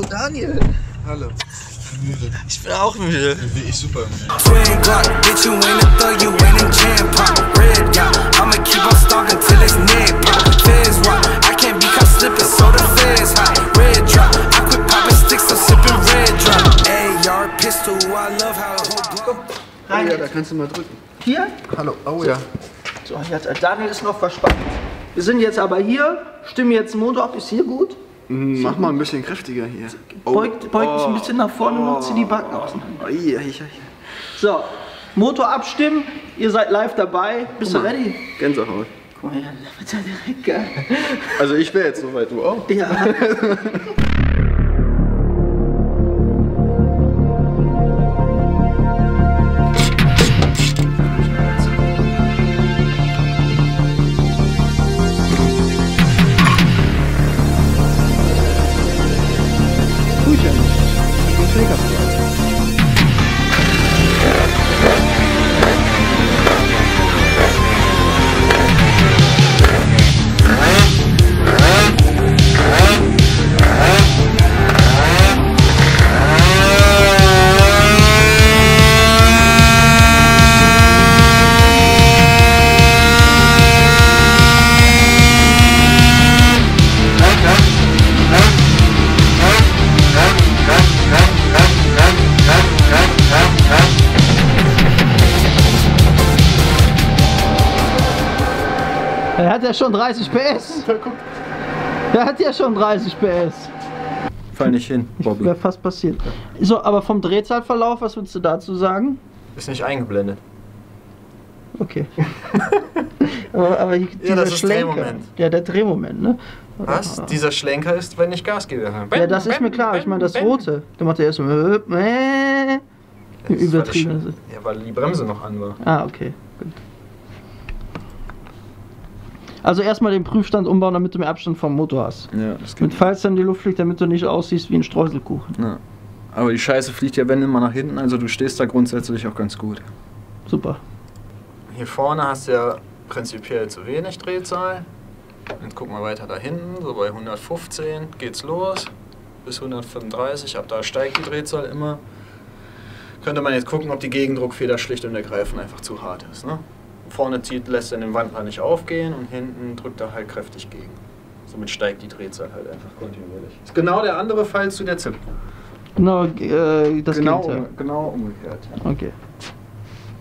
Daniel. Hallo. Müde. Ich bin auch müde. Wie ich super müde. Rein. Ja, da kannst du mal drücken. Hier? Hallo. Oh ja. So, jetzt, Daniel ist noch verspannt. Wir sind jetzt aber hier, stimmen jetzt den Motor ab. Ist hier gut? Mach mal ein bisschen kräftiger hier. Beug dich ein bisschen nach vorne und zieh die Backen auseinander. So, Motor abstimmen, ihr seid live dabei. Bist du ready? Gänsehaut. Guck mal her, das wird ja direkt geil. Also ich wäre jetzt soweit, du auch? Ja. Er hat ja schon 30 PS. Er hat ja schon 30 PS. Fall nicht hin, Bobby. Wäre fast passiert. So, aber vom Drehzahlverlauf, was würdest du dazu sagen? Ist nicht eingeblendet. Okay. aber hier, Ja, das ist Schlenker. Drehmoment. Ja, der Drehmoment, ne? Was? Dieser Schlenker ist, wenn ich Gas gebe. Ja, das ist mir klar. Ich meine, das rote. Der macht ja erst so. Übertrieben. Ja, weil die Bremse noch an war. Ah, okay. Gut. Also erstmal den Prüfstand umbauen, damit du mehr Abstand vom Motor hast. Ja, das geht. Mit falls dann die Luft fliegt, damit du nicht aussiehst wie ein Streuselkuchen. Ja. Aber die Scheiße fliegt ja wenn immer nach hinten, also du stehst da grundsätzlich auch ganz gut. Super. Hier vorne hast du ja prinzipiell zu wenig Drehzahl. Jetzt gucken wir weiter da hinten, so bei 115 geht's los. Bis 135, ab da steigt die Drehzahl immer. Könnte man jetzt gucken, ob die Gegendruckfeder schlicht und ergreifend einfach zu hart ist. Ne? Vorne lässt er den Wandler nicht aufgehen und hinten drückt er halt kräftig gegen. Somit steigt die Drehzahl halt einfach kontinuierlich. Ist genau der andere Fall zu der ZIP. Genau, das Gegenteil. Genau umgekehrt. Ja. Okay.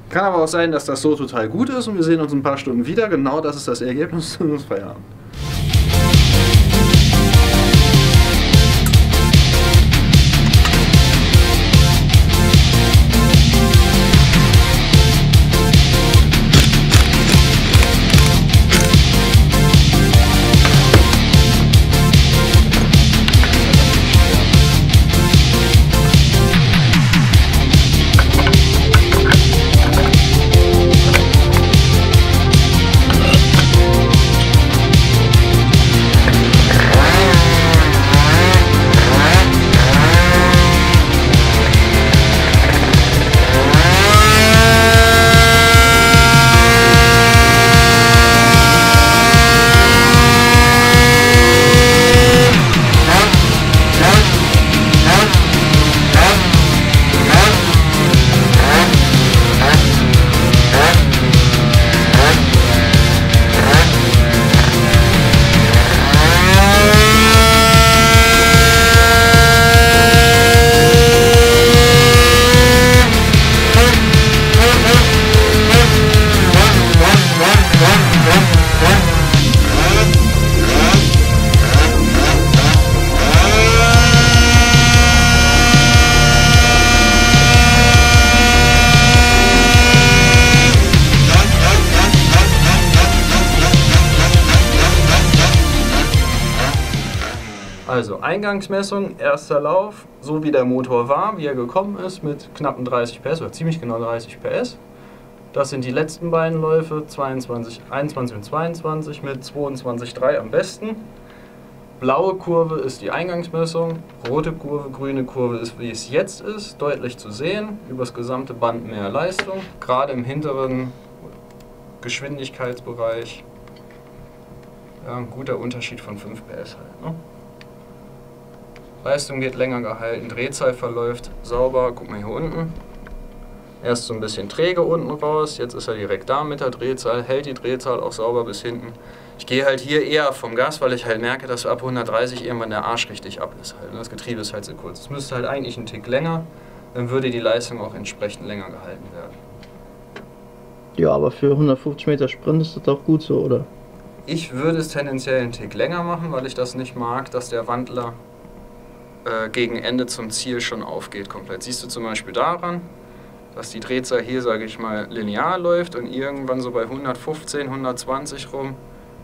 Kann aber auch sein, dass das so total gut ist und wir sehen uns in ein paar Stunden wieder. Genau das ist das Ergebnis unseres Feierabend. Also Eingangsmessung, erster Lauf, so wie der Motor war, wie er gekommen ist, mit knappen 30 PS oder ziemlich genau 30 PS. Das sind die letzten beiden Läufe, 21 und 22 mit 22,3 am besten. Blaue Kurve ist die Eingangsmessung, rote Kurve, grüne Kurve ist, wie es jetzt ist, deutlich zu sehen. Übers gesamte Band mehr Leistung, gerade im hinteren Geschwindigkeitsbereich. Ja, ein guter Unterschied von 5 PS halt. Ne? Leistung geht länger gehalten, Drehzahl verläuft sauber. Guck mal hier unten. Erst so ein bisschen träge unten raus, jetzt ist er direkt da mit der Drehzahl, hält die Drehzahl auch sauber bis hinten. Ich gehe halt hier eher vom Gas, weil ich halt merke, dass ab 130 irgendwann der Arsch richtig ab ist. Halt. Das Getriebe ist halt so kurz. Es müsste halt eigentlich einen Tick länger, dann würde die Leistung auch entsprechend länger gehalten werden. Ja, aber für 150 Meter Sprint ist das doch gut so, oder? Ich würde es tendenziell einen Tick länger machen, weil ich das nicht mag, dass der Wandler gegen Ende zum Ziel schon aufgeht komplett. Siehst du zum Beispiel daran, dass die Drehzahl hier, sage ich mal, linear läuft und irgendwann so bei 115, 120 rum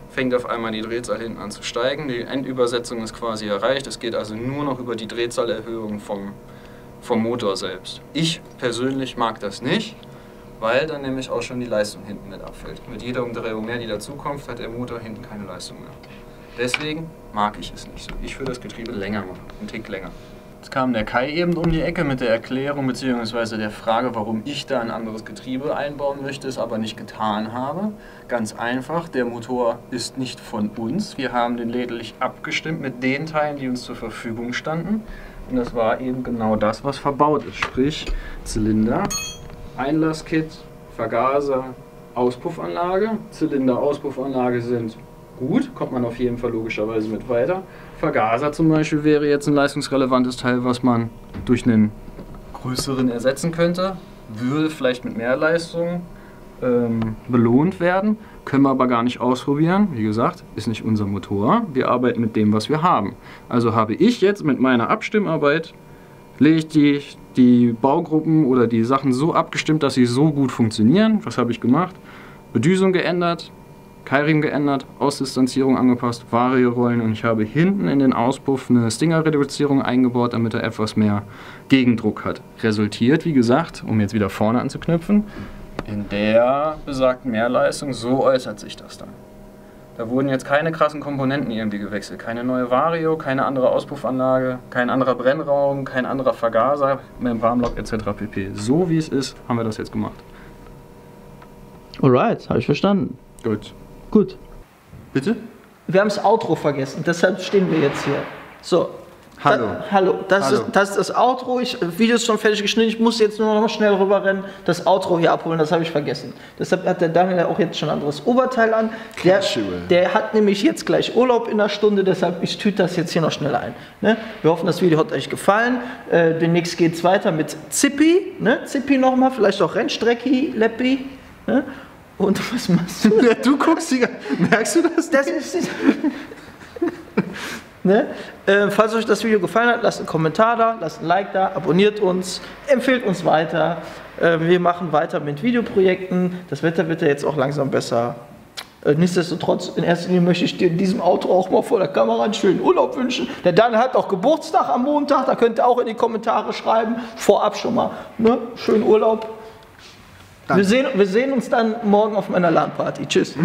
fängt auf einmal die Drehzahl hinten an zu steigen. Die Endübersetzung ist quasi erreicht. Es geht also nur noch über die Drehzahlerhöhung vom Motor selbst. Ich persönlich mag das nicht, weil dann nämlich auch schon die Leistung hinten mit abfällt. Mit jeder Umdrehung mehr, die dazukommt, hat der Motor hinten keine Leistung mehr. Deswegen mag ich es nicht so. Ich würde das Getriebe länger machen, einen Tick länger. Jetzt kam der Kai eben um die Ecke mit der Erklärung bzw. der Frage, warum ich da ein anderes Getriebe einbauen möchte, es aber nicht getan habe. Ganz einfach, der Motor ist nicht von uns. Wir haben den lediglich abgestimmt mit den Teilen, die uns zur Verfügung standen. Und das war eben genau das, was verbaut ist. Sprich Zylinder, Einlasskit, Vergaser, Auspuffanlage. Zylinder, Auspuffanlage sind gut, kommt man auf jeden Fall logischerweise mit weiter. Vergaser zum Beispiel wäre jetzt ein leistungsrelevantes Teil, was man durch einen größeren ersetzen könnte. Würde vielleicht mit mehr Leistung belohnt werden, können wir aber gar nicht ausprobieren. Wie gesagt, ist nicht unser Motor. Wir arbeiten mit dem, was wir haben. Also habe ich jetzt mit meiner Abstimmarbeit, lege ich die Baugruppen oder die Sachen so abgestimmt, dass sie so gut funktionieren. Was habe ich gemacht? Bedüsung geändert, Keilriemen geändert, Ausdistanzierung angepasst, Variorollen und ich habe hinten in den Auspuff eine Stinger-Reduzierung eingebaut, damit er etwas mehr Gegendruck hat. Resultiert, wie gesagt, um jetzt wieder vorne anzuknüpfen, in der besagten Mehrleistung, so äußert sich das dann. Da wurden jetzt keine krassen Komponenten irgendwie gewechselt, keine neue Vario, keine andere Auspuffanlage, kein anderer Brennraum, kein anderer Vergaser, Membranblock etc. pp. So wie es ist, haben wir das jetzt gemacht. Alright, habe ich verstanden. Gut. Gut. Bitte? Wir haben das Outro vergessen, deshalb stehen wir jetzt hier. So. Hallo. Hallo. Das Hallo. ist das Outro. Video ist schon fertig geschnitten. Ich muss jetzt nur noch mal schnell rüberrennen, das Outro hier abholen. Das habe ich vergessen. Deshalb hat der Daniel auch jetzt schon ein anderes Oberteil an. Der hat nämlich jetzt gleich Urlaub in einer Stunde. Deshalb, ich tüte das jetzt hier noch schnell ein. Ne? Wir hoffen, das Video hat euch gefallen. Demnächst geht es weiter mit Zippi. Ne? Zippi nochmal. Vielleicht auch Rennstrecki, Leppi. Ne? Und was machst du? Du guckst die. Merkst du das? Das ist. Ne? Falls euch das Video gefallen hat, lasst einen Kommentar da, lasst ein Like da, abonniert uns, empfehlt uns weiter. Wir machen weiter mit Videoprojekten. Das Wetter wird ja jetzt auch langsam besser. Nichtsdestotrotz, in erster Linie möchte ich dir in diesem Auto auch mal vor der Kamera einen schönen Urlaub wünschen. Der Dan hat auch Geburtstag am Montag, da könnt ihr auch in die Kommentare schreiben. Vorab schon mal. Ne? Schönen Urlaub. Wir sehen uns dann morgen auf meiner LAN-Party. Tschüss.